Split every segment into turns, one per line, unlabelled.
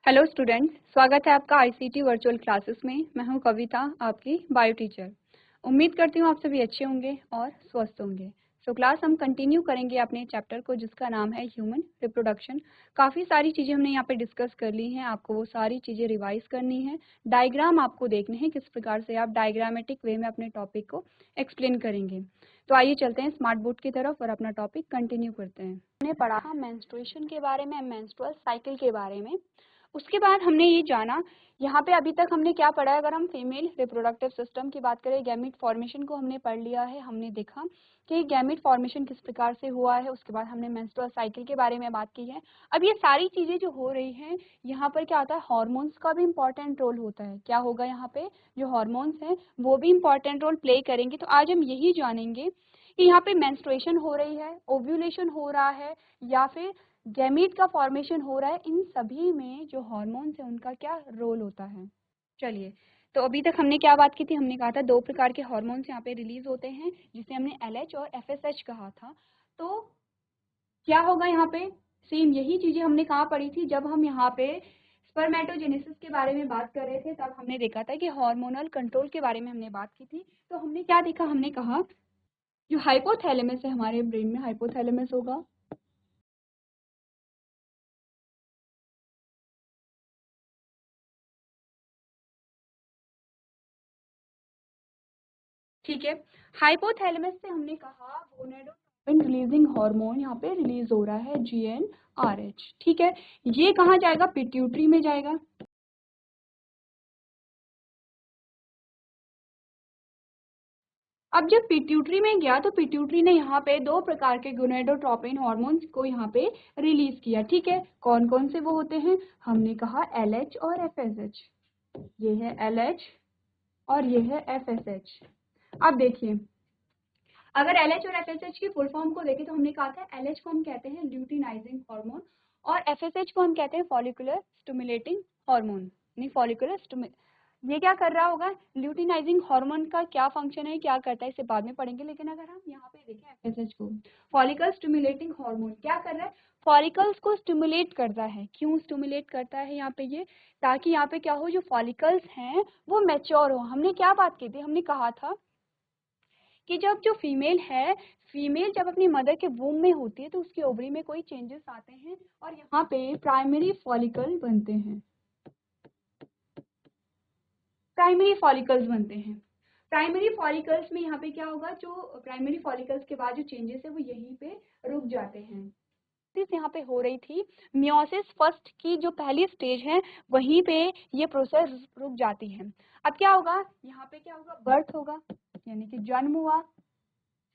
Hello students, स्वागत है आपका आईसीटी वर्चुअल क्लासेस में। मैं हूं कविता, आपकी बायो टीचर। उम्मीद करती हूं आप सभी अच्छे होंगे और स्वस्थ होंगे। क्लास हम कंटिन्यू करेंगे अपने चैप्टर को जिसका नाम है ह्यूमन रिप्रोडक्शन। काफ़ी सारी चीज़ें हमने यहाँ पे डिस्कस कर ली हैं, आपको वो सारी चीज़ें रिवाइज करनी है। डायग्राम आपको देखने हैं किस प्रकार से आप डायग्रामेटिक वे में अपने टॉपिक को एक्सप्लेन करेंगे। तो आइए चलते हैं स्मार्ट बोर्ड की तरफ और अपना टॉपिक कंटिन्यू करते हैं। हमने पढ़ा मेंस्ट्रुएशन के बारे में, मेंस्ट्रुअल साइकिल के बारे में। उसके बाद हमने ये जाना, यहाँ पे अभी तक हमने क्या पढ़ा है। अगर हम फीमेल रिप्रोडक्टिव सिस्टम की बात करें, गैमीट फॉर्मेशन को हमने पढ़ लिया है। हमने देखा कि गैमीट फॉर्मेशन किस प्रकार से हुआ है। उसके बाद हमने मेंस्ट्रुअल साइकिल के बारे में बात की है। अब ये सारी चीज़ें जो हो रही हैं, यहाँ पर क्या होता है, हार्मोन्स का भी इम्पॉर्टेंट रोल होता है। क्या होगा यहाँ पे, जो हार्मोन्स हैं वो भी इम्पॉर्टेंट रोल प्ले करेंगे। तो आज हम यही जानेंगे कि यहाँ पे मेंस्ट्रुएशन हो रही है, ओव्यूलेशन हो रहा है, या फिर गैमीट का फॉर्मेशन हो रहा है। इन सभी में जो हार्मोन्स हैं उनका क्या रोल होता है। चलिए, तो अभी तक हमने क्या बात की थी। हमने कहा था दो प्रकार के हार्मोन्स यहाँ पे रिलीज होते हैं, जिसे हमने LH और FSH कहा था। तो क्या होगा यहाँ पे, सेम यही चीजें हमने कहाँ पढ़ी थी जब हम यहाँ पे स्पर्मेटोजेनेसिस के बारे में बात कर रहे थे। तब हमने देखा था कि हार्मोनल कंट्रोल के बारे में हमने बात की थी। तो हमने क्या देखा, हमने कहा जो हाइपोथैलेमस है हमारे ब्रेन में, हाइपोथैलेमस होगा, ठीक है। हाइपोथैलेमस से हमने कहा गोनेडोट्रोपिन रिलीजिंग हार्मोन यहाँ पे रिलीज हो रहा है, GnRH। ठीक है, ये कहाँ जाएगा, पिट्यूटरी में जाएगा। अब जब पिट्यूटरी में गया तो पिट्यूटरी ने यहाँ पे दो प्रकार के गोनेडोट्रोपिन हार्मोन्स को यहाँ पे रिलीज किया। ठीक है, कौन कौन से वो होते हैं, हमने कहा LH और FSH। ये है LH और ये है FSH। अब देखिए, अगर LH और FSH की फुल फॉर्म को देखें तो हमने कहा था LH को हम कहते हैं ल्यूटिनाइजिंग हार्मोन और FSH को हम कहते हैं फॉलिकुलर स्टिमुलेटिंग हार्मोन। नहीं, फॉलिकुलर ये क्या कर रहा होगा, ल्यूटिनाइजिंग हार्मोन का क्या फंक्शन है, क्या करता है, इसे बाद में पढ़ेंगे। लेकिन अगर हम यहाँ पे देखें FSH को, फॉलिकल स्टिमुलेटिंग हार्मोन क्या कर रहा है, फॉलिकल्स को स्टिमुलेट करता है। क्यों स्टिमुलेट करता है यहाँ पे ये, ताकि यहाँ पे क्या हो, जो फॉलिकल्स हैं वो मैच्योर हो। हमने क्या बात की थी, हमने कहा था कि जब जो फीमेल है, फीमेल जब अपनी मदर के वूम में होती है तो उसके ओवरी में कोई चेंजेस आते हैं और यहाँ पे प्राइमरी फॉलिकल बनते हैं, प्राइमरी फॉलिकल्स बनते हैं। प्राइमरी फॉलिकल्स में यहाँ पे क्या होगा, जो प्राइमरी फॉलिकल्स के बाद जो चेंजेस है वो यहीं पे रुक जाते हैं। यहाँ पे हो रही थी मियोसिस फर्स्ट की जो पहली स्टेज है, वहीं पे ये प्रोसेस रुक जाती है। अब क्या होगा, यहाँ पे क्या होगा, बर्थ होगा, यानी कि जन्म हुआ।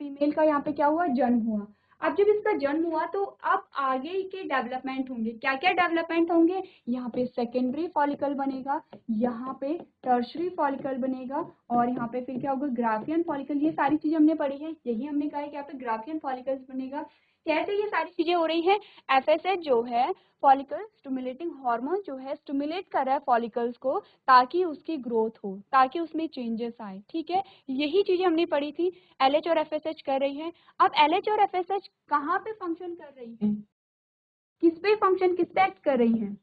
फीमेल का यहाँ पे क्या हुआ, जन्म हुआ। अब जब इसका जन्म हुआ तो अब आगे के डेवलपमेंट होंगे, क्या क्या डेवलपमेंट होंगे, यहाँ पे सेकेंडरी फॉलिकल बनेगा, यहाँ पे टर्शरी फॉलिकल बनेगा, और यहाँ पे फिर क्या होगा, ग्राफियन फॉलिकल। ये सारी चीजें हमने पढ़ी है, यही हमने कहा है कि यहाँ पे ग्राफियन फॉलिकल्स बनेगा। कैसे ये सारी चीजें हो रही है, FSH जो है फॉलिकल स्टिमुलेटिंग हार्मोन जो है स्टिमुलेट कर रहा है फॉलिकल्स को, ताकि उसकी ग्रोथ हो, ताकि उसमें चेंजेस आए। ठीक है, यही चीजें हमने पढ़ी थी, LH और FSH कर रही हैं। अब LH और FSH कहाँ पे फंक्शन कर रही हैं, किस पे फंक्शन, किस पे एक्ट कर रही हैं,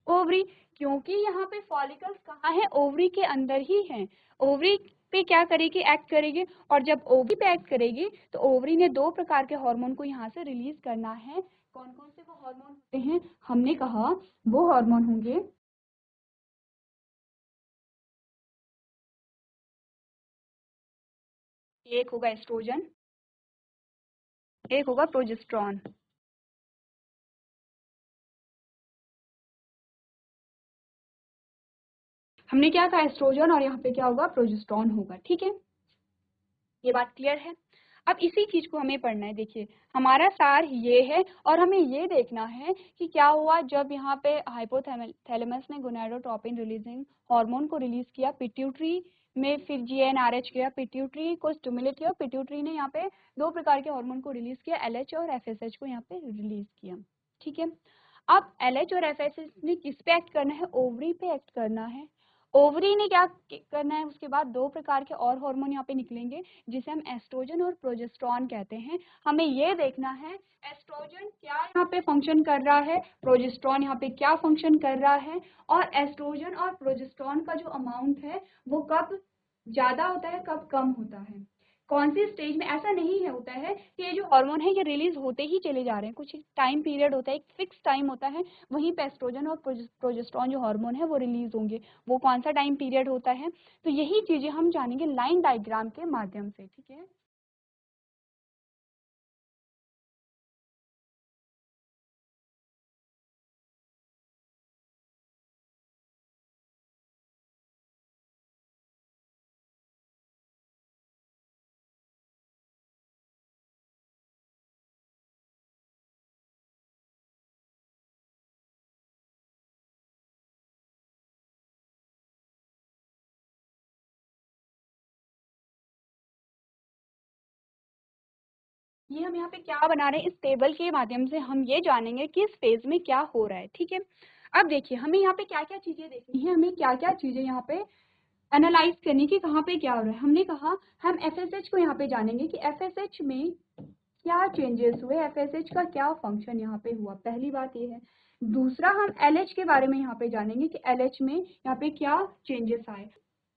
ओवरी। क्योंकि यहाँ पे फॉलिकल्स कहाँ है, ओवरी के अंदर ही हैं। ओवरी पे क्या करेगी, एक्ट करेगी। और जब ओवरी पे एक्ट करेगी तो ओवरी ने दो प्रकार के हार्मोन को यहाँ से रिलीज करना है। कौन कौन से वो हार्मोन होते हैं, हमने कहा वो हार्मोन होंगे, एक होगा एस्ट्रोजन, एक होगा प्रोजेस्टेरॉन। हमने क्या कहा, एस्ट्रोजन, और यहाँ पे क्या होगा, प्रोजेस्टेरॉन होगा। ठीक है, ये बात क्लियर है। अब इसी चीज को हमें पढ़ना है। देखिए, हमारा सार ये है और हमें ये देखना है कि क्या हुआ जब यहाँ पे हाइपोथैलेमस ने गोनाडोट्रोपिन रिलीजिंग हार्मोन को रिलीज किया पिट्यूटरी में, फिर GnRH किया, पिट्यूटरी को स्टिमुलेट किया, पिट्यूटरी ने यहाँ पे दो प्रकार के हार्मोन को रिलीज किया, LH और FSH को यहाँ पे रिलीज किया। ठीक है, अब LH और FSH ने किस पे एक्ट करना है, ओवरी पे एक्ट करना है। ओवरी ने क्या करना है, उसके बाद दो प्रकार के और हार्मोन यहाँ पे निकलेंगे जिसे हम एस्ट्रोजन और प्रोजेस्टेरॉन कहते हैं। हमें ये देखना है एस्ट्रोजन क्या यहाँ पे फंक्शन कर रहा है, प्रोजेस्टेरॉन यहाँ पे क्या फंक्शन कर रहा है, और एस्ट्रोजन और प्रोजेस्टेरॉन का जो अमाउंट है वो कब ज्यादा होता है कब कम होता है, कौन सी स्टेज में। ऐसा नहीं है होता है कि ये जो हार्मोन है ये रिलीज होते ही चले जा रहे हैं, कुछ टाइम पीरियड होता है, एक फिक्स टाइम होता है, वहीं पे एस्ट्रोजन और प्रोजेस्टेरॉन जो हार्मोन है वो रिलीज होंगे। वो कौन सा टाइम पीरियड होता है, तो यही चीजें हम जानेंगे लाइन डायग्राम के माध्यम से, ठीक है। ये हम यहाँ पे क्या बना रहे हैं, इस टेबल के माध्यम से हम ये जानेंगे कि इस फेज में क्या हो रहा है, ठीक है। अब देखिए हमें यहाँ पे क्या क्या चीजें देखनी है, हमें क्या क्या चीजें यहाँ पे एनालाइज करनी कि कहाँ पे क्या हो रहा है। हमने कहा हम एफएसएच को यहाँ पे जानेंगे कि एफएसएच में क्या चेंजेस हुए, एफएसएच का क्या फंक्शन यहाँ पे हुआ, पहली बात ये है। दूसरा हम एलएच के बारे में यहाँ पे जानेंगे कि एलएच में यहाँ पे क्या चेंजेस आए।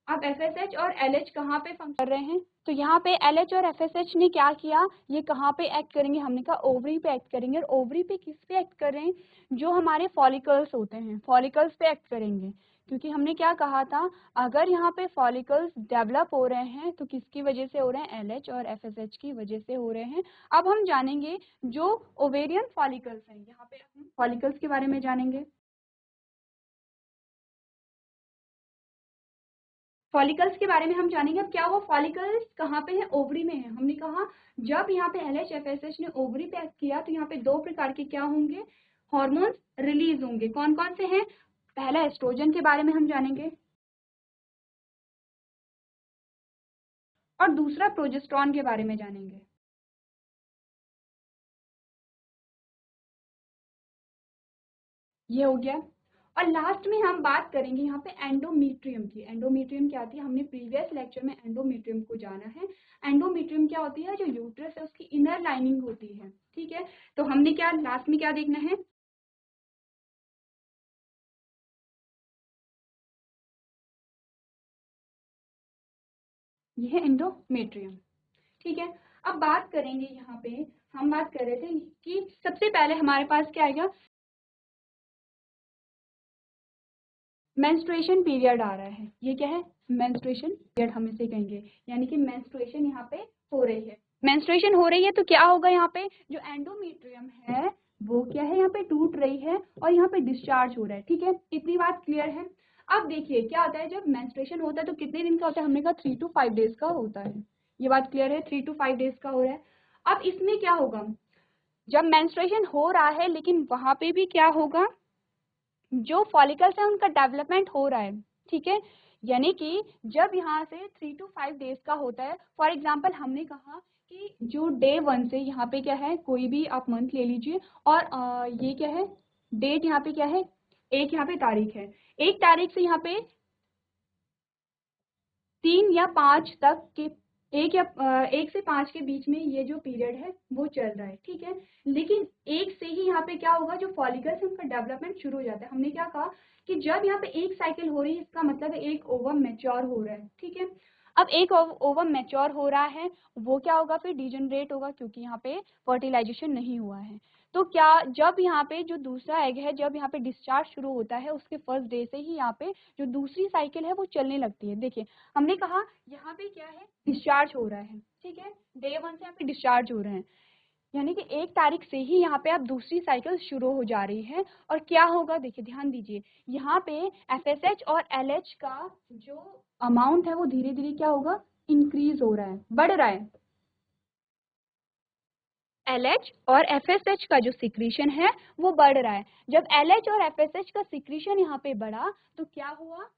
अब एफएसएच और एलएच कहाँ पे फंक्शन कर रहे हैं, तो यहाँ पे एलएच और एफएसएच ने क्या किया, ये कहाँ पे एक्ट करेंगे, हमने कहा ओवरी पे एक्ट करेंगे। और ओवरी पे किस पे एक्ट कर रहे हैं, जो हमारे फॉलिकल्स होते हैं फॉलिकल्स पे एक्ट करेंगे, क्योंकि हमने क्या कहा था, अगर यहाँ पे फॉलिकल्स डेवलप हो रहे हैं तो किसकी वजह से हो रहे हैं, एलएच और एफएसएच की वजह से हो रहे हैं। अब हम जानेंगे जो ओवेरियन फॉलिकल्स हैं, यहाँ पे हम फॉलिकल्स के बारे में जानेंगे। फॉलिकल्स के बारे में हम जानेंगे। अब क्या वो फॉलिकल्स कहाँ पे है, ओवरी में है। हमने कहा जब यहाँ पे एलएच एफएसएच ने ओवरी पे एक्ट किया तो यहाँ पे दो प्रकार के क्या होंगे, हॉर्मोन्स रिलीज होंगे। कौन कौन से हैं, पहला एस्ट्रोजन के बारे में हम जानेंगे और दूसरा प्रोजेस्टेरॉन के बारे में जानेंगे। ये हो गया। और लास्ट में हम बात करेंगे यहाँ पे एंडोमेट्रियम की। एंडोमेट्रियम क्या होती है, हमने प्रीवियस लेक्चर में एंडोमेट्रियम को जाना है। एंडोमेट्रियम क्या होती है, जो यूट्रस है उसकी इनर लाइनिंग होती है, ठीक है। तो हमने क्या लास्ट में क्या देखना है, ये है एंडोमेट्रियम, ठीक है। अब बात करेंगे यहाँ पे, हम बात कर रहे थे कि सबसे पहले हमारे पास क्या आएगा, मेंस्ट्रुएशन पीरियड आ रहा है। ये क्या है, मेंस्ट्रुएशन पीरियड हम इसे कहेंगे, यानी कि मेंस्ट्रुएशन यहाँ पे हो रही है। मेंस्ट्रुएशन हो रही है तो क्या होगा, यहाँ पे जो एंडोमेट्रियम है वो क्या है, यहाँ पे टूट रही है और यहाँ पे डिस्चार्ज हो रहा है, ठीक है। इतनी बात क्लियर है। अब देखिए क्या होता है, जब मेंस्ट्रुएशन होता है तो कितने दिन का होता है, हमने कहा 3 to 5 डेज का होता है। ये बात क्लियर है, 3 to 5 डेज का हो रहा है। अब इसमें क्या होगा, जब मेंस्ट्रुएशन हो रहा है लेकिन वहां पे भी क्या होगा, जो फॉलिकल्स है उनका डेवलपमेंट हो रहा है, ठीक है। यानी कि जब यहाँ से 3 to 5 डेज का होता है, फॉर एग्जाम्पल हमने कहा कि जो डे 1 से यहाँ पे क्या है, कोई भी आप मंथ ले लीजिए और ये क्या है, डेट यहाँ पे क्या है, एक यहाँ पे तारीख है, एक तारीख से यहाँ पे 3 या 5 तक के, एक या 1 से 5 के बीच में ये जो पीरियड है वो चल रहा है, ठीक है। लेकिन एक से ही यहाँ पे क्या होगा, जो फॉलिकल्स है उनका डेवलपमेंट शुरू हो जाता है। हमने क्या कहा कि जब यहाँ पे एक साइकिल हो रही है इसका मतलब है एक ओवम मैच्योर हो रहा है, ठीक है। अब एक ओवम मैच्योर हो रहा है, वो क्या होगा फिर, डिजनरेट होगा, क्योंकि यहाँ पे फर्टिलाइजेशन नहीं हुआ है। तो क्या, जब यहाँ पे जो दूसरा एग है, जब यहाँ पे डिस्चार्ज शुरू होता है उसके फर्स्ट डे से ही यहाँ पे जो दूसरी साइकिल है वो चलने लगती है। देखिए हमने कहा यहाँ पे क्या है, डिस्चार्ज हो रहा है, ठीक है। डे 1 से यहाँ पे डिस्चार्ज हो रहे हैं, यानी कि 1 तारीख से ही यहाँ पे अब दूसरी साइकिल शुरू हो जा रही है। और क्या होगा, देखिए ध्यान दीजिए, यहाँ पे एफएसएच और एलएच का जो अमाउंट है वो धीरे धीरे क्या होगा, इंक्रीज हो रहा है, बढ़ रहा है। एलएच और एफएसएच का जो सिक्रीशन है वो बढ़ रहा है। जब एलएच और एफएसएच का सिक्रीशन यहाँ पे बढ़ा तो क्या हुआ,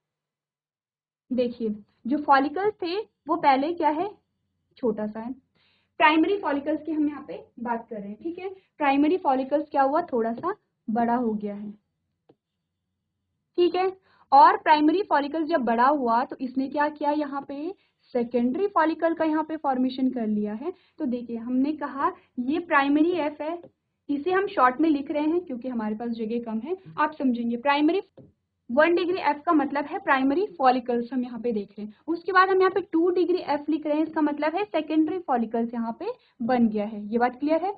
देखिए जो फॉलिकल्स थे वो पहले क्या है, छोटा सा है। प्राइमरी फॉलिकल्स की हम यहाँ पे बात कर रहे हैं, ठीक है। प्राइमरी फॉलिकल्स क्या हुआ, थोड़ा सा बड़ा हो गया है, ठीक है। और प्राइमरी फॉलिकल जब बड़ा हुआ तो इसने क्या किया, यहाँ पे सेकेंडरी फॉलिकल का यहाँ पे फॉर्मेशन कर लिया है। तो देखिए हमने कहा ये प्राइमरी एफ है, इसे हम शॉर्ट में लिख रहे हैं क्योंकि हमारे पास जगह कम है, आप समझेंगे। प्राइमरी 1 डिग्री एफ का मतलब है प्राइमरी फॉलिकल्स हम यहाँ पे देख रहे हैं। उसके बाद हम यहाँ पे 2 डिग्री एफ लिख रहे हैं, इसका मतलब है सेकेंडरी फॉलिकल्स यहाँ पे बन गया है। ये बात क्लियर है,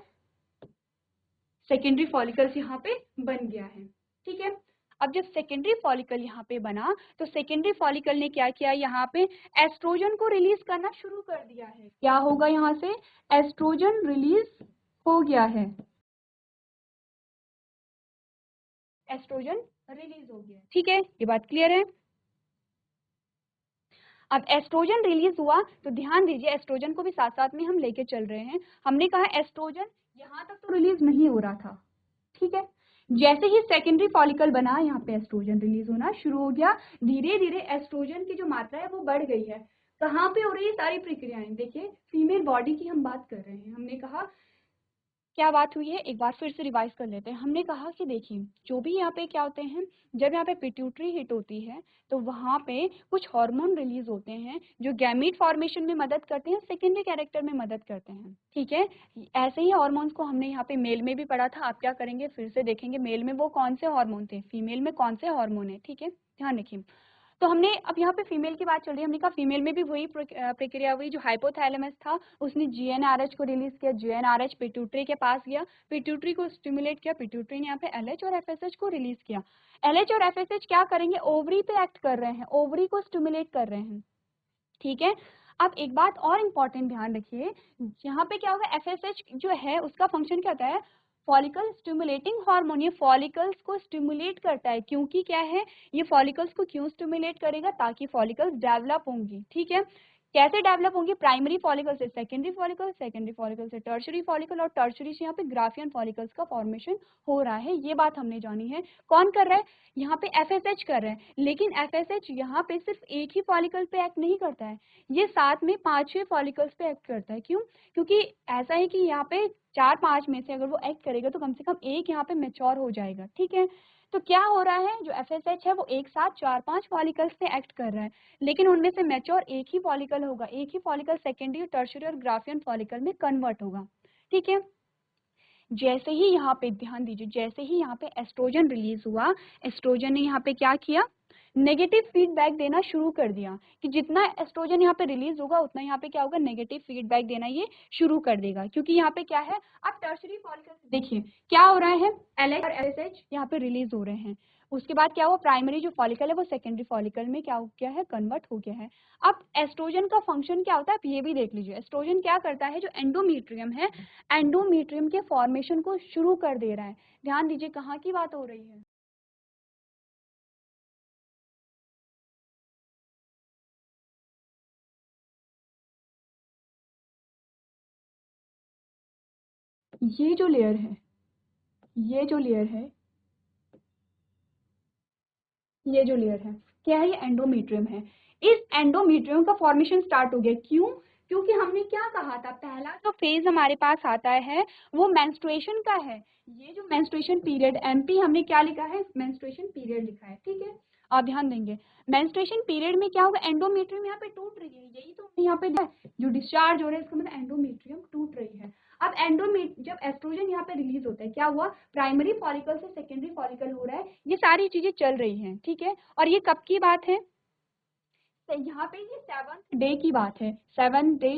सेकेंडरी फॉलिकल्स यहाँ पे बन गया है, ठीक है। अब जब सेकेंडरी फॉलिकल यहाँ पे बना तो सेकेंडरी फॉलिकल ने क्या किया, यहाँ पे एस्ट्रोजन को रिलीज करना शुरू कर दिया है। क्या होगा, यहाँ से एस्ट्रोजन रिलीज हो गया है, एस्ट्रोजन रिलीज हो गया, ठीक है। ये बात क्लियर है। अब एस्ट्रोजन रिलीज हुआ तो ध्यान दीजिए, एस्ट्रोजन को भी साथ साथ में हम लेके चल रहे हैं। हमने कहा एस्ट्रोजन यहाँ तक तो रिलीज नहीं हो रहा था, ठीक है। जैसे ही सेकेंडरी फॉलिकल बना, यहाँ पे एस्ट्रोजन रिलीज होना शुरू हो गया। धीरे धीरे एस्ट्रोजन की जो मात्रा है वो बढ़ गई है। कहाँ पे हो रही है सारी प्रक्रियाएं, देखिए फीमेल बॉडी की हम बात कर रहे हैं। हमने कहा क्या बात हुई है, एक बार फिर से रिवाइज कर लेते हैं। हमने कहा कि देखिए जो भी यहाँ पे क्या होते हैं, जब यहाँ पे पिट्यूटरी हिट होती है तो वहाँ पे कुछ हार्मोन रिलीज होते हैं जो गैमीट फॉर्मेशन में मदद करते हैं, सेकेंडरी कैरेक्टर में मदद करते हैं, ठीक है। ऐसे ही हार्मोन्स को हमने यहाँ पे मेल में भी पढ़ा था। आप क्या करेंगे, फिर से देखेंगे मेल में वो कौन से हार्मोन थे, फीमेल में कौन से हार्मोन है, ठीक है, ध्यान रखिए। तो हमने अब यहाँ पे फीमेल की बात चल रही है, हमने कहा फीमेल में भी वही प्रक्रिया हुई। जो हाइपोथैलेमस था उसने जीएनआरएच को रिलीज किया, जीएनआरएच पिट्यूटरी के पास गया, पिट्यूटरी को स्टिमुलेट किया, पिट्यूटरी ने यहाँ पे एलएच और एफएसएच को रिलीज किया। एलएच और एफएसएच क्या करेंगे, ओवरी पे एक्ट कर रहे हैं, ओवरी को स्टिमुलेट कर रहे हैं, ठीक है। अब एक बात और इम्पॉर्टेंट ध्यान रखिए, यहाँ पे क्या होगा, एफएसएच जो है उसका फंक्शन क्या होता है, फॉलिकल स्टिमुलेटिंग हार्मोन। ये फॉलिकल्स को स्टिमुलेट करता है, क्योंकि क्या है, ये फॉलिकल्स को क्यों स्टिमुलेट करेगा, ताकि फॉलिकल्स डेवलप होंगी, ठीक है। कैसे डेवलप होंगी, प्राइमरी फॉलिकल से सेकेंडरी फॉलिकल, सेकेंडरी फॉलिकल से टर्शरी फॉलिकल, और टर्शरी से यहाँ पे ग्राफियन फॉलिकल्स का फॉर्मेशन हो रहा है। ये बात हमने जानी है। कौन कर रहा है, यहाँ पे एफएसएच कर रहे हैं, लेकिन एफएसएच यहाँ पे सिर्फ एक ही फॉलिकल पे एक्ट नहीं करता है, ये साथ में 5-6 फॉलिकल्स पे एक्ट करता है। क्यों, क्योंकि ऐसा है कि यहाँ पे 4-5 में से अगर वो एक्ट करेगा तो कम से कम एक यहाँ पे मैच्योर हो जाएगा, ठीक है। तो क्या हो रहा है, जो एफएसएच है वो एक साथ 4-5 फॉलिकल्स पे एक्ट कर रहा है, लेकिन उनमें से मैच्योर एक ही फॉलिकल होगा, एक ही फॉलिकल सेकेंडरी, टर्शियरी और ग्राफियन फॉलिकल में कन्वर्ट होगा, ठीक है। जैसे ही यहाँ पे ध्यान दीजिए, जैसे ही यहाँ पे एस्ट्रोजन रिलीज हुआ, एस्ट्रोजन ने यहाँ पे क्या किया, नेगेटिव फीडबैक देना शुरू कर दिया, कि जितना एस्ट्रोजन यहाँ पे रिलीज होगा उतना यहाँ पे क्या होगा, नेगेटिव फीडबैक देना ये शुरू कर देगा। क्योंकि यहाँ पे क्या है, अब टर्शरी फॉलिकल देखिए क्या हो रहा है, एलएच और एलएसएच यहाँ पे रिलीज हो रहे हैं। उसके बाद क्या हुआ, प्राइमरी जो फॉलिकल है वो सेकेंडरी फॉलिकल में क्या हो गया है, कन्वर्ट हो गया है। अब एस्ट्रोजन का फंक्शन क्या होता है, आप ये भी देख लीजिए। एस्ट्रोजन क्या करता है, जो एंडोमेट्रियम है, एंडोमेट्रियम के फॉर्मेशन को शुरू कर दे रहा है। ध्यान दीजिए कहाँ की बात हो रही है, ये जो लेयर है, ये जो लेयर है, ये जो लेयर है क्या है, ये एंडोमेट्रियम है। इस एंडोमेट्रियम का फॉर्मेशन स्टार्ट हो गया। क्यों, क्योंकि हमने क्या कहा था, पहला जो फेज हमारे पास आता है वो मेंस्ट्रुएशन का है। ये जो मेंस्ट्रुएशन पीरियड, एमपी हमने क्या लिखा है, मेंस्ट्रुएशन पीरियड लिखा है, ठीक है। आप ध्यान देंगे, मेंस्ट्रुएशन पीरियड में क्या होगा, एंडोमेट्रियम यहाँ पे टूट रही है, यही तो हमने यहाँ पे देखा है, जो डिस्चार्ज हो रहा है इसका मतलब एंडोमेट्रियम टूट रही है। अब जब एस्ट्रोजन यहाँ पे रिलीज होता है, क्या हुआ, प्राइमरी फॉलिकल से सेकेंडरी फॉलिकल हो रहा है, ये सारी चीजें चल रही हैं, ठीक है। और ये कब की बात है, तो यहाँ पे ये 7th डे की बात है, 7th डे,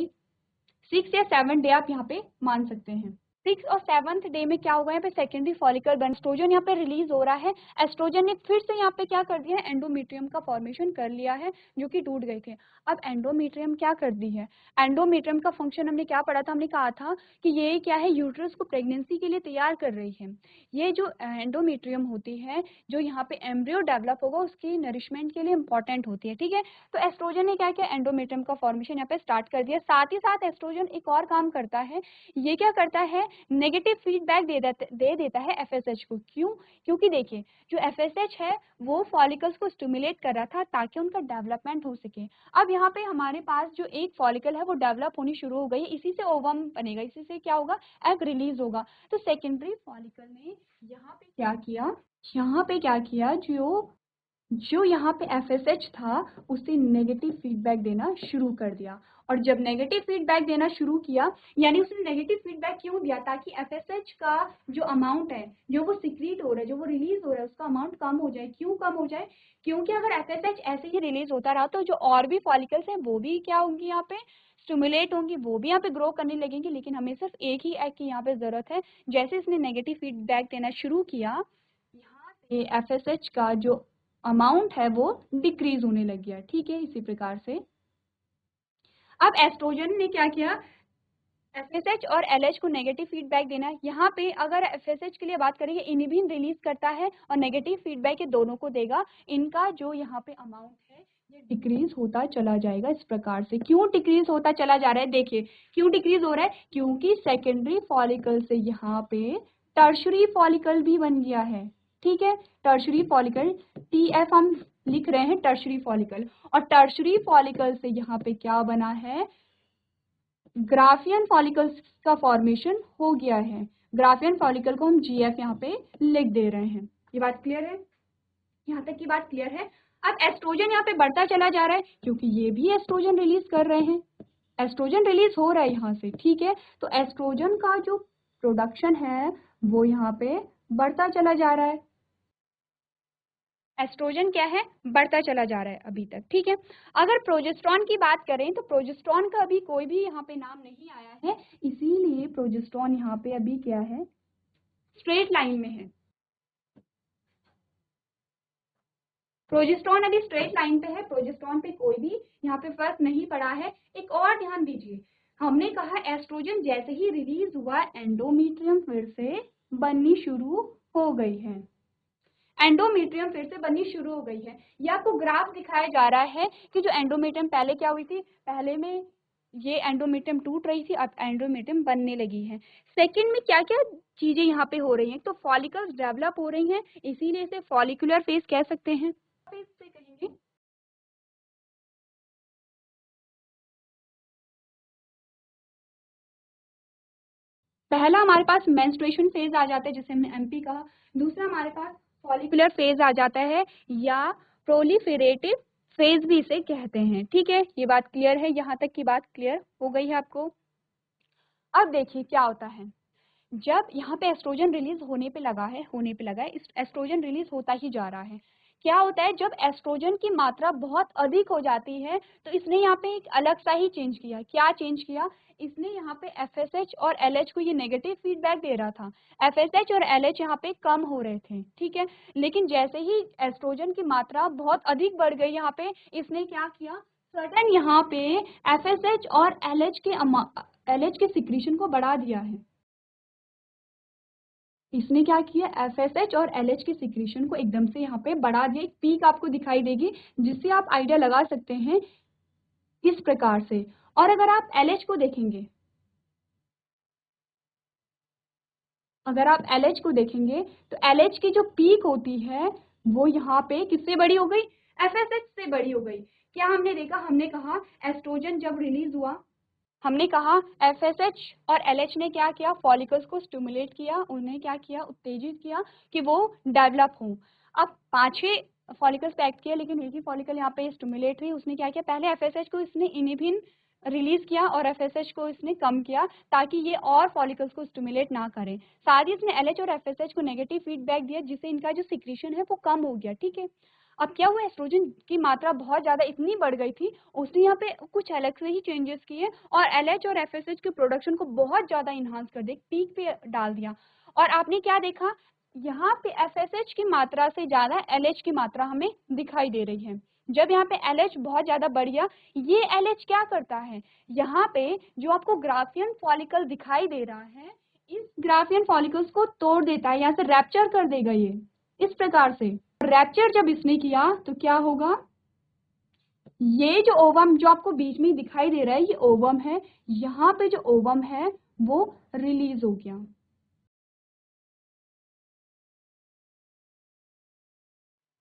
6 या 7th डे आप यहाँ पे मान सकते हैं। 6 और 7th डे में क्या होगा, यहाँ पे सेकेंडरी फॉलिकल बन, एस्ट्रोजन यहाँ पे रिलीज हो रहा है। एस्ट्रोजन ने फिर से यहाँ पे क्या कर दिया है, एंडोमेट्रियम का फॉर्मेशन कर लिया है, जो कि टूट गए थे। अब एंडोमेट्रियम क्या कर दी है, एंडोमेट्रियम का फंक्शन हमने क्या पढ़ा था, हमने कहा था कि ये क्या है, यूट्रस को प्रेगनेंसी के लिए तैयार कर रही है। ये जो एंडोमेट्रियम होती है, जो यहाँ पे एम्ब्रियो डेवलप होगा उसकी नरिशमेंट के लिए इंपॉर्टेंट होती है, ठीक है। तो एस्ट्रोजन ने क्या किया, एंडोमेट्रियम का फॉर्मेशन यहाँ पे स्टार्ट कर दिया। साथ ही साथ एस्ट्रोजन एक और काम करता है, ये क्या करता है, नेगेटिव फीडबैक दे देता है एफएसएच को। क्यों, क्योंकि देखिए जो एफएसएच है वो फॉलिकल्स को स्टिमुलेट कर रहा था ताकि उनका डेवलपमेंट हो सके। अब यहाँ पे हमारे पास जो एक फॉलिकल है वो डेवलप होनी शुरू हो गई, इसी से ओवम बनेगा, इसी से क्या होगा, एग रिलीज होगा। तो सेकेंडरी फॉलिकल ने यहाँ पे क्या किया, यहाँ पे क्या किया, जो जो यहाँ पे FSH था उसे नेगेटिव फीडबैक देना शुरू कर दिया, और जब नेगेटिव फीडबैक देना शुरू किया, यानी उसने नेगेटिव फीडबैक क्यों दिया, ताकि FSH का जो अमाउंट है, जो वो सिक्रीट हो रहा है, जो वो रिलीज हो रहा है, उसका अमाउंट कम हो जाए। क्यों कम हो जाए? क्योंकि अगर FSH ऐसे ही रिलीज होता रहा तो जो और भी फॉलिकल्स हैं वो भी क्या होंगी, यहाँ पे स्टिमुलेट होंगी, वो भी यहाँ पे ग्रो करने लगेंगी। लेकिन हमें सिर्फ एक ही एग की यहाँ पे जरूरत है। जैसे इसने नेगेटिव फीडबैक देना शुरू किया, यहाँ पे FSH का जो अमाउंट है वो डिक्रीज होने लग गया। ठीक है, इसी प्रकार से अब एस्ट्रोजन ने क्या किया, FSH और LH को नेगेटिव फीडबैक देना। यहाँ पे अगर FSH के लिए बात करेंगे, इनहिबिन रिलीज करता है और नेगेटिव फीडबैक ये दोनों को देगा। इनका जो यहाँ पे अमाउंट है ये डिक्रीज होता चला जाएगा इस प्रकार से। क्यों डिक्रीज होता चला जा रहा है? देखिए क्यों डिक्रीज हो रहा है, क्योंकि सेकेंडरी फॉलिकल से यहाँ पे टर्शरी फॉलिकल भी बन गया है। ठीक है, टर्शरी फॉलिकल, TF हम लिख रहे हैं टर्शरी फॉलिकल, और टर्शरी फॉलिकल से यहाँ पे क्या बना है, ग्राफियन फॉलिकल्स का फॉर्मेशन हो गया है। ग्राफियन फॉलिकल को हम GF यहाँ पे लिख दे रहे हैं। ये बात क्लियर है? यहाँ तक की बात क्लियर है? अब एस्ट्रोजन यहाँ पे बढ़ता चला जा रहा है क्योंकि ये भी एस्ट्रोजन रिलीज कर रहे हैं, एस्ट्रोजन रिलीज हो रहा है यहाँ से। ठीक है, तो एस्ट्रोजन का जो प्रोडक्शन है वो यहाँ पे बढ़ता चला जा रहा है। एस्ट्रोजन क्या है, बढ़ता चला जा रहा है अभी तक। ठीक है, अगर प्रोजेस्टेरॉन की बात करें तो प्रोजेस्टेरॉन का अभी कोई भी यहाँ पे नाम नहीं आया है, इसीलिए प्रोजेस्टेरॉन यहाँ पे अभी क्या है, स्ट्रेट लाइन में है। प्रोजेस्टेरॉन अभी स्ट्रेट लाइन पे है, प्रोजेस्टेरॉन पे कोई भी यहाँ पे फर्क नहीं पड़ा है। एक और ध्यान दीजिए, हमने कहा एस्ट्रोजन जैसे ही रिलीज हुआ एंडोमेट्रियम फिर से बननी शुरू हो गई है। एंडोमेट्रियम फिर से बननी शुरू हो गई है। ये आपको ग्राफ दिखाया जा रहा है कि जो एंडोमेट्रियम पहले क्या हुई थी, पहले में ये एंडोमेट्रियम टूट रही थी, अब एंडोमेट्रियम बनने लगी है। सेकंड में क्या क्या चीजें यहाँ पे हो रही हैं, तो फॉलिकल्स डेवलप हो रही हैं, इसीलिए इसे फॉलिकुलर फेज कह सकते हैं। फेज से कहेंगे, पहला हमारे पास मेंस्ट्रुएशन फेज आ जाता है जिसे हमने MP कहा, दूसरा हमारे पास फॉलिकुलर फेज आ जाता है या प्रोलिफेरेटिव फेज भी इसे कहते हैं। ठीक है, ये बात क्लियर है? यहाँ तक की बात क्लियर हो गई है आपको? अब देखिए क्या होता है, जब यहाँ पे एस्ट्रोजन रिलीज होने पे लगा है, इस एस्ट्रोजन रिलीज होता ही जा रहा है। क्या होता है, जब एस्ट्रोजन की मात्रा बहुत अधिक हो जाती है तो इसने यहाँ पे एक अलग सा ही चेंज किया। क्या चेंज किया? इसने यहाँ पे FSH और LH को ये नेगेटिव फीडबैक दे रहा था। FSH और LH यहाँ पे कम हो रहे थे। ठीक है, लेकिन जैसे ही एस्ट्रोजन की मात्रा बहुत अधिक बढ़ गई यहाँ पे, इसने क्या किया, सडन यहाँ पे FSH और LH के सिक्रीशन को बढ़ा दिया है। इसने क्या किया, FSH और LH के सिक्रीशन को एकदम से यहाँ पे बढ़ा दिया। एक पीक आपको दिखाई देगी जिससे आप आइडिया लगा सकते हैं इस प्रकार से। और अगर आप LH को देखेंगे, अगर आप LH को देखेंगे तो LH की जो पीक होती है वो यहाँ पे किससे बड़ी हो गई, FSH से बड़ी हो गई। क्या हमने देखा, हमने कहा एस्ट्रोजन जब रिलीज हुआ, हमने कहा FSH और LH ने क्या किया, फॉलिकल्स को स्टिमुलेट किया, उन्हें क्या किया, उत्तेजित किया कि वो डेवलप हों। अब 5-6 फॉलिकल्स पे एक्ट किया, लेकिन एक ही फॉलिकल यहाँ पे स्टिमुलेट हुई। उसने क्या किया, पहले FSH को इसने इनहिबिन रिलीज किया और FSH को इसने कम किया ताकि ये और फॉलिकल्स को स्टिमुलेट ना करें। साथ ही इसने LH और FSH को नेगेटिव फीडबैक दिया जिससे इनका जो सिक्रीशन है वो कम हो गया। ठीक है, अब क्या हुआ, एस्ट्रोजन की मात्रा बहुत ज्यादा इतनी बढ़ गई थी, उसने यहाँ पे कुछ अलग से ही चेंजेस किए और LH और FSH के प्रोडक्शन को बहुत ज्यादा इन्हांस कर दिया, पीक पे डाल दिया। और आपने क्या देखा, यहाँ पे FSH की मात्रा से ज्यादा LH की मात्रा हमें दिखाई दे रही है। जब यहाँ पे LH बहुत ज्यादा बढ़ गया, ये LH क्या करता है, यहाँ पे जो आपको ग्राफियन फॉलिकल दिखाई दे रहा है, इस ग्राफियन फॉलिकल्स को तोड़ देता है, यहाँ से रैप्चर कर देगा ये इस प्रकार से। रैप्चर जब इसने किया तो क्या होगा, ये जो ओवम जो आपको बीच में दिखाई दे रहा है ये ओवम है, यहाँ पे जो ओवम है वो रिलीज हो गया।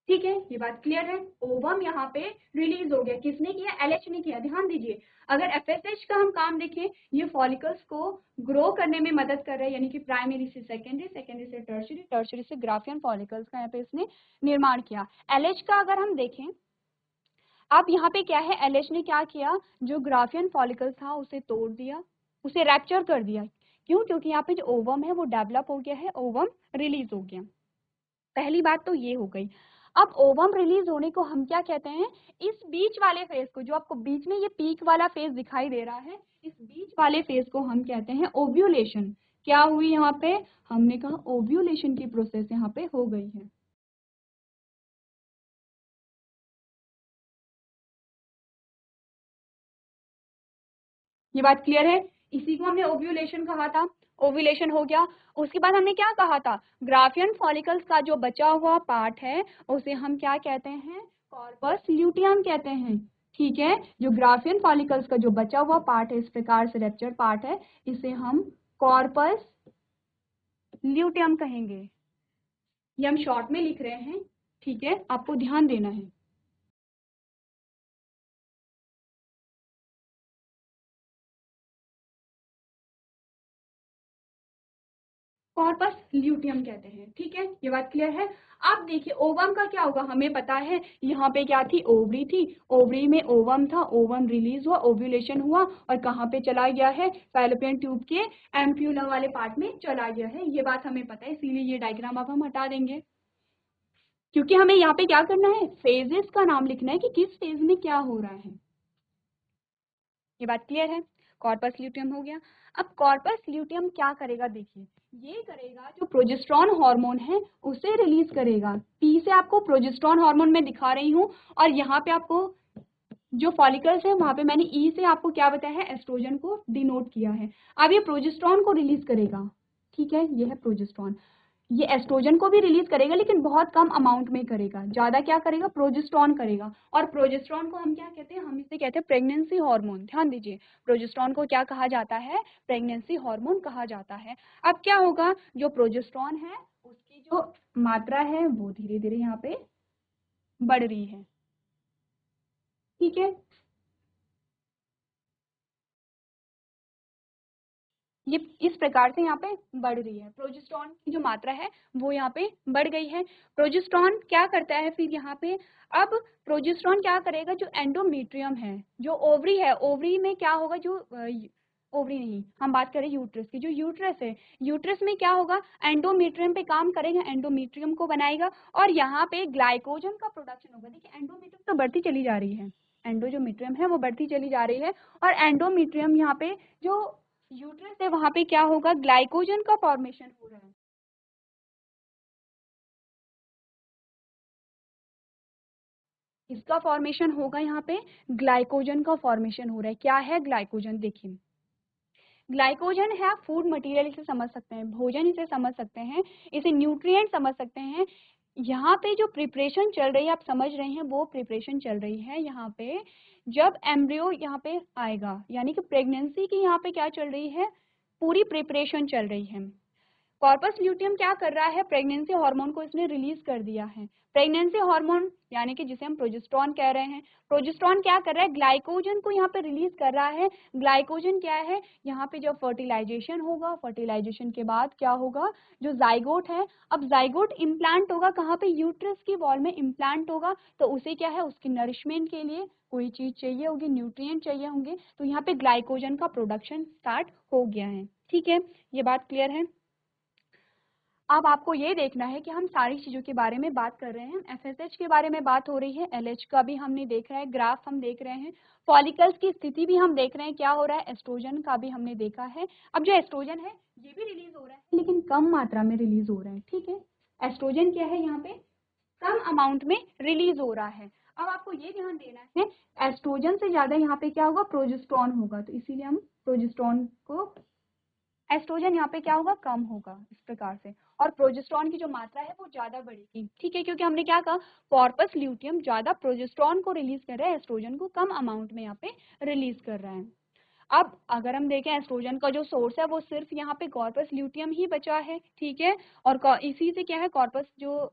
ठीक है, ये बात क्लियर है। ओवम यहाँ पे रिलीज हो गया, किसने किया? एलएच ने किया। ध्यान दीजिए, अगर एफएसएच का हम काम देखें, ये फॉलिकल्स को ग्रो करने में मदद कर रहा है, यानी कि प्राइमरी से सेकेंडरी, सेकेंडरी से टर्शियरी, टर्शियरी से ग्राफियन फॉलिकल्स का यहाँ पे इसने निर्माण किया। एलएच का अगर हम देखें, अब यहाँ पे क्या है, एलएच ने क्या किया, जो ग्राफियन फॉलिकल था उसे तोड़ दिया, उसे रैप्चर कर दिया। क्यों? क्योंकि यहाँ पे जो ओवम है वो डेवलप हो गया है, ओवम रिलीज हो गया। पहली बात तो ये हो गई। अब ओवम रिलीज होने को हम क्या कहते हैं? इस बीच वाले फेज को, जो आपको बीच में ये पीक वाला फेज दिखाई दे रहा है, इस बीच वाले फेज को हम कहते हैं ओव्यूलेशन। क्या हुई यहाँ पे? हमने कहा ओव्यूलेशन की प्रोसेस यहाँ पे हो गई है। ये बात क्लियर है? इसी को हमने ओव्यूलेशन कहा था। ओव्यूलेशन हो गया, उसके बाद हमने क्या कहा था? ग्राफियन फॉलिकल्स का जो बचा हुआ पार्ट है उसे हम क्या कहते हैं? कॉर्पस ल्यूटियम कहते हैं। ठीक है, जो ग्राफियन फॉलिकल्स का जो बचा हुआ पार्ट है, इस प्रकार से रेप्चर पार्ट है, इसे हम कॉर्पस ल्यूटियम कहेंगे। ये हम शॉर्ट में लिख रहे हैं, ठीक है, आपको ध्यान देना है। कॉर्पस ल्यूटियम कहते हैं। ठीक है, ये बात क्लियर है। अब देखिए ओवम का क्या होगा, हमें पता है यहाँ पे क्या थी? ओवरी थी, ओवरी में ओवम था, ओवम रिलीज हुआ, ओव्यूलेशन हुआ और कहाँ पे चला गया है? फैलोपियन ट्यूब के एम्प्यूला वाले पार्ट में चला गया है। ये बात हमें पता है, इसीलिए ये डायग्राम अब हम हटा देंगे, क्योंकि हमें यहाँ पे क्या करना है? फेजेस का नाम लिखना है कि किस फेज में क्या हो रहा है। ये बात क्लियर है? कॉर्पस ल्यूटियम हो गया। अब कॉर्पस ल्यूटियम क्या करेगा? देखिए, ये करेगा, जो प्रोजेस्टेरॉन हार्मोन है उसे रिलीज करेगा। पी से आपको प्रोजेस्टेरॉन हार्मोन में दिखा रही हूँ, और यहाँ पे आपको जो फॉलिकल्स है वहां पे मैंने ई से आपको क्या बताया है? एस्ट्रोजन को डिनोट किया है। अब ये प्रोजेस्टेरॉन को रिलीज करेगा। ठीक है, ये है प्रोजेस्टेरॉन। ये एस्ट्रोजन को भी रिलीज करेगा, लेकिन बहुत कम अमाउंट में करेगा। ज्यादा क्या करेगा? प्रोजेस्टेरॉन करेगा। और प्रोजेस्टेरॉन को हम क्या कहते हैं? हम इसे कहते हैं प्रेगनेंसी हार्मोन। ध्यान दीजिए, प्रोजेस्टेरॉन को क्या कहा जाता है? प्रेगनेंसी हार्मोन कहा जाता है। अब क्या होगा? जो प्रोजेस्टेरॉन है उसकी जो मात्रा है वो धीरे धीरे यहाँ पे बढ़ रही है। ठीक है, ये इस प्रकार से यहाँ पे बढ़ रही है। प्रोजेस्टेरॉन की जो मात्रा है वो यहाँ पे बढ़ गई है। प्रोजेस्टेरॉन क्या करता है फिर यहाँ पे? अब प्रोजेस्टेरॉन क्या करेगा? जो एंडोमेट्रियम है, जो ओवरी है, ओवरी में क्या होगा? जो ओवरी नहीं, हम बात करें यूट्रस की, जो यूट्रस है, यूट्रस में क्या होगा? एंडोमेट्रियम पे काम करेगा, एंडोमेट्रियम को बनाएगा और यहाँ पे ग्लाइकोजन का प्रोडक्शन होगा। देखिए एंडोमेट्रियम तो बढ़ती चली जा रही है, एंडो जो मीट्रियम है वो बढ़ती चली जा रही है, और एंडोमेट्रियम यहाँ पे जो यूट्रस है वहां पे क्या होगा? ग्लाइकोजन का फॉर्मेशन हो रहा है। इसका फॉर्मेशन होगा, यहाँ पे ग्लाइकोजन का फॉर्मेशन हो रहा है। क्या है ग्लाइकोजन? देखिए, ग्लाइकोजन है, आप फूड मटेरियल इसे समझ सकते हैं, भोजन इसे समझ सकते हैं, इसे न्यूट्रिएंट समझ सकते हैं। यहाँ पे जो प्रिपरेशन चल रही है, आप समझ रहे हैं, वो प्रिपरेशन चल रही है यहाँ पे जब एम्ब्रियो यहाँ पे आएगा, यानी कि प्रेगनेंसी की यहाँ पे क्या चल रही है? पूरी प्रिपरेशन चल रही है। कॉर्पस ल्यूटियम क्या कर रहा है? प्रेगनेंसी हार्मोन को इसने रिलीज कर दिया है। प्रेगनेंसी हार्मोन यानी कि जिसे हम प्रोजेस्टेरॉन कह रहे हैं, प्रोजेस्टेरॉन क्या कर रहा है? ग्लाइकोजन को यहाँ पे रिलीज कर रहा है। ग्लाइकोजन क्या है? यहाँ पे जब फर्टिलाइजेशन होगा, फर्टिलाइजेशन के बाद क्या होगा? जो जाइगोट है, अब जाइगोट इम्प्लांट होगा कहाँ पे? यूट्रस की वॉल में इम्प्लांट होगा। तो उसे क्या है? उसकी नरिशमेंट के लिए कोई चीज चाहिए होगी, न्यूट्रिएंट चाहिए होंगे, तो यहाँ पे ग्लाइकोजन का प्रोडक्शन स्टार्ट हो गया है। ठीक है, ये बात क्लियर है? अब आपको ये देखना है कि हम सारी चीज़ों के बारे में बात कर रहे हैं। एफएसएच के बारे में बात हो रही है, एलएच का भी हमने देख रहा है, ग्राफ हम देख रहे हैं, फॉलिकल्स की स्थिति भी हम देख रहे हैं क्या हो रहा है, एस्ट्रोजन का भी हमने देखा है। अब जो एस्ट्रोजन है ये भी रिलीज हो रहा है, लेकिन कम मात्रा में रिलीज हो रहा है। ठीक है, एस्ट्रोजन क्या है? यहाँ पे कम अमाउंट में रिलीज हो रहा है। अब आपको ये ध्यान देना है, एस्ट्रोजन से ज्यादा यहाँ पे क्या होगा? प्रोजेस्टेरॉन होगा, तो इसीलिए हम प्रोजेस्टेरॉन को, एस्ट्रोजन यहाँ पे क्या होगा? कम होगा इस प्रकार से, और प्रोजेस्टेरॉन की जो मात्रा है वो ज्यादा बढ़ेगी। ठीक है, क्योंकि हमने क्या कहा? कॉर्पस ल्यूटियम ज्यादा प्रोजेस्टेरॉन को रिलीज कर रहा है, एस्ट्रोजन को कम अमाउंट में यहाँ पे रिलीज कर रहा है। अब अगर हम देखें एस्ट्रोजन का जो सोर्स है वो सिर्फ यहाँ पे कॉर्पस ल्यूटियम ही बचा है, ठीक है, और इसी से क्या है कॉर्पस जो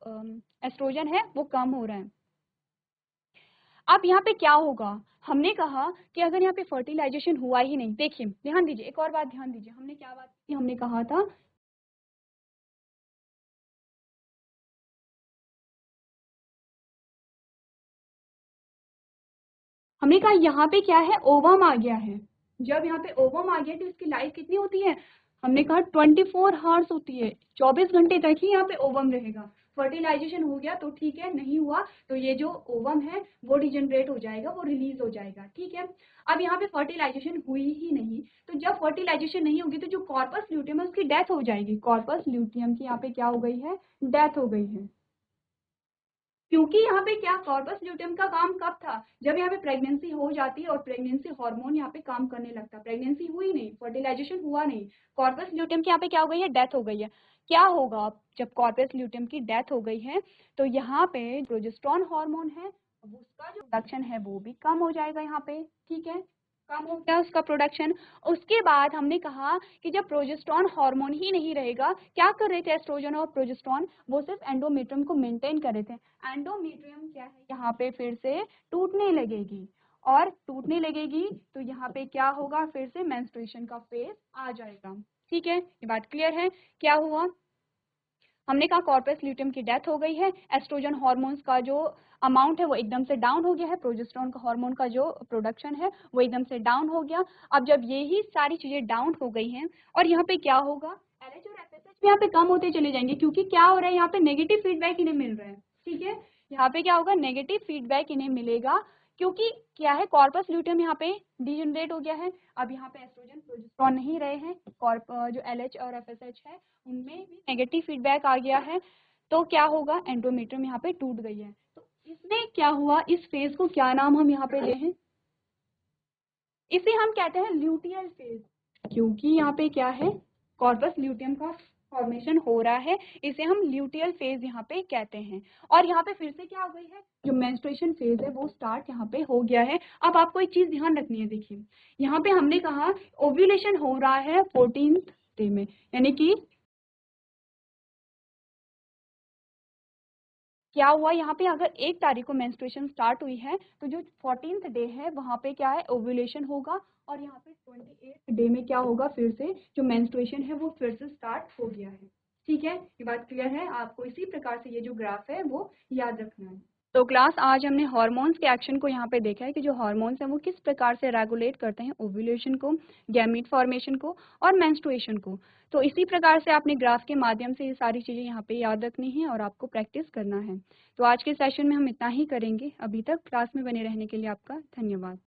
एस्ट्रोजन है वो कम हो रहा है। अब यहाँ पे क्या होगा, हमने कहा कि अगर यहाँ पे फर्टिलाइजेशन हुआ ही नहीं, देखिए ध्यान दीजिए, एक और बात ध्यान दीजिए, हमने क्या बात की, हमने कहा था हमने कहा यहाँ पे क्या है, ओवम आ गया है। जब यहाँ पे ओवम आ गया तो इसकी लाइफ कितनी होती है, हमने कहा 24 हार्स होती है, 24 घंटे तक ही यहाँ पे ओवम रहेगा। फर्टिलाइजेशन हो गया तो ठीक है, नहीं हुआ तो ये जो ओवम है वो डिजनरेट हो जाएगा, वो रिलीज हो जाएगा, ठीक है। अब यहाँ पे फर्टिलाइजेशन हुई ही नहीं, तो जब फर्टिलाइजेशन नहीं होगी तो जो कॉर्पस ल्यूटियम है उसकी डेथ हो जाएगी। कॉर्पस ल्यूटियम की यहाँ पे क्या हो गई है, डेथ हो गई है। क्योंकि यहाँ पे क्या कॉर्पस ल्यूटियम का काम कब था, जब यहाँ पे प्रेगनेंसी हो जाती है और प्रेगनेंसी हार्मोन यहाँ पे काम करने लगता है। प्रेगनेंसी हुई नहीं, फर्टिलाइजेशन हुआ नहीं, कॉर्पस ल्यूटियम की यहाँ पे क्या हो गई है, डेथ हो गई है। क्या होगा अब जब कॉर्पस ल्यूटियम की डेथ हो गई है, तो यहाँ पे प्रोजेस्टेरोन हार्मोन है उसका जो प्रोडक्शन है वो भी कम हो जाएगा यहाँ पे, ठीक है, कम हो गया उसका प्रोडक्शन। उसके बाद हमने कहा कि जब प्रोजेस्टेरोन हार्मोन ही नहीं रहेगा, क्या कर रहे थे एस्ट्रोजन और प्रोजेस्टेरोन, वो सिर्फ एंडोमेट्रियम को मेंटेन कर रहे थे। एंडोमेट्रियम क्या है, यहाँ पे फिर से टूटने लगेगी, और टूटने लगेगी तो यहाँ पे क्या होगा, फिर से मेंस्ट्रुएशन का फेज आ जाएगा, ठीक है, ये बात क्लियर है। क्या हुआ, हमने कहा कॉर्पस ल्यूटियम की डेथ हो गई है, एस्ट्रोजन हार्मोन्स का जो अमाउंट है वो एकदम से डाउन हो गया है, प्रोजेस्टेरोन का हार्मोन का जो प्रोडक्शन है वो एकदम से डाउन हो गया। अब जब ये ही सारी चीजें डाउन हो गई हैं और यहाँ पे क्या होगा, एलएच और एफएसएच भी यहाँ पे कम होते चले जाएंगे, क्योंकि क्या हो रहा है, यहाँ पे नेगेटिव फीडबैक इन्हें मिल रहा है, ठीक है, यहाँ पे क्या होगा, नेगेटिव फीडबैक इन्हें मिलेगा, क्योंकि क्या है कॉर्पस ल्यूटियम यहाँ पे डिजनरेट हो गया है। अब यहाँ पे एस्ट्रोजन प्रोजेस्टेरोन नहीं रहे हैं, जो एलएच और एफएसएच है उनमें भी नेगेटिव फीडबैक आ गया है, तो क्या होगा, एंडोमेट्रियम यहाँ पे टूट गई है। तो इसमें क्या हुआ, इस फेज को क्या नाम हम यहाँ पे दे हैं, इसे हम कहते हैं ल्यूटियल फेज, क्योंकि यहाँ पे क्या है कॉर्पस ल्यूटियम का फॉर्मेशन हो रहा है, इसे हम ल्यूटियल फेज यहाँ पे कहते हैं। और यहाँ पे फिर से क्या हो गई है, जो मेंस्ट्रुएशन फेज है वो स्टार्ट यहाँ पे हो गया है। अब आपको एक चीज ध्यान रखनी है, देखिए यहाँ पे हमने कहा ओव्यूलेशन हो रहा है 14th डे में, यानी कि क्या हुआ, यहाँ पे अगर 1 तारीख को मेंस्ट्रुएशन स्टार्ट हुई है तो जो 14th डे है वहाँ पे क्या है, ओव्यूलेशन होगा, और यहाँ पे 28th डे में क्या होगा, फिर से जो मेंस्ट्रुएशन है वो फिर से स्टार्ट हो गया है, ठीक है, ये बात क्लियर है। आपको इसी प्रकार से ये जो ग्राफ है वो याद रखना है। तो क्लास आज हमने हार्मोन्स के एक्शन को यहाँ पे देखा है कि जो हार्मोन्स हैं वो किस प्रकार से रेगुलेट करते हैं ओव्यूलेशन को, गैमीट फॉर्मेशन को और मेंस्ट्रुएशन को। तो इसी प्रकार से आपने ग्राफ के माध्यम से ये सारी चीज़ें यहाँ पे याद रखनी है और आपको प्रैक्टिस करना है। तो आज के सेशन में हम इतना ही करेंगे। अभी तक क्लास में बने रहने के लिए आपका धन्यवाद।